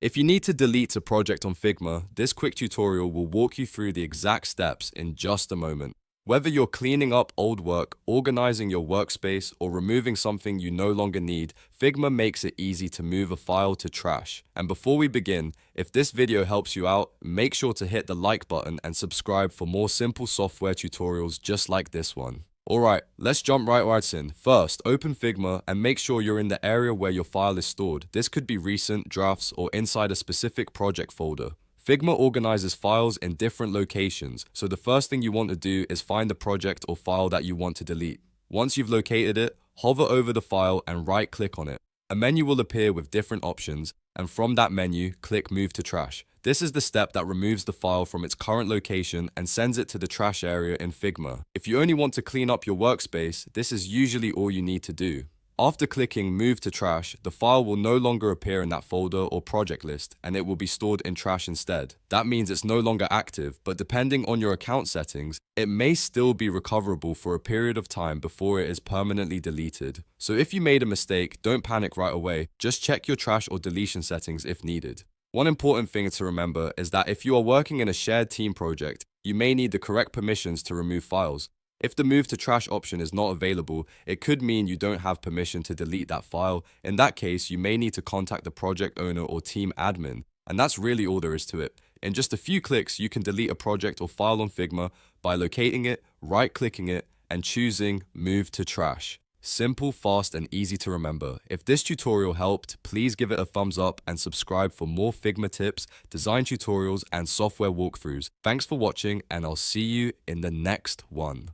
If you need to delete a project on Figma, this quick tutorial will walk you through the exact steps in just a moment. Whether you're cleaning up old work, organizing your workspace, or removing something you no longer need, Figma makes it easy to move a file to trash. And before we begin, if this video helps you out, make sure to hit the like button and subscribe for more simple software tutorials just like this one. Alright, let's jump right in. First, open Figma and make sure you're in the area where your file is stored. This could be recent, drafts, or inside a specific project folder. Figma organizes files in different locations, so the first thing you want to do is find the project or file that you want to delete. Once you've located it, hover over the file and right-click on it. A menu will appear with different options, and from that menu, click Move to Trash. This is the step that removes the file from its current location and sends it to the trash area in Figma. If you only want to clean up your workspace, this is usually all you need to do. After clicking Move to Trash, the file will no longer appear in that folder or project list, and it will be stored in trash instead. That means it's no longer active, but depending on your account settings, it may still be recoverable for a period of time before it is permanently deleted. So if you made a mistake, don't panic right away, just check your trash or deletion settings if needed. One important thing to remember is that if you are working in a shared team project, you may need the correct permissions to remove files. If the Move to Trash option is not available, it could mean you don't have permission to delete that file. In that case, you may need to contact the project owner or team admin. And that's really all there is to it. In just a few clicks, you can delete a project or file on Figma by locating it, right-clicking it, and choosing Move to Trash. Simple, fast, and easy to remember. If this tutorial helped, please give it a thumbs up and subscribe for more Figma tips, design tutorials, and software walkthroughs. Thanks for watching, and I'll see you in the next one.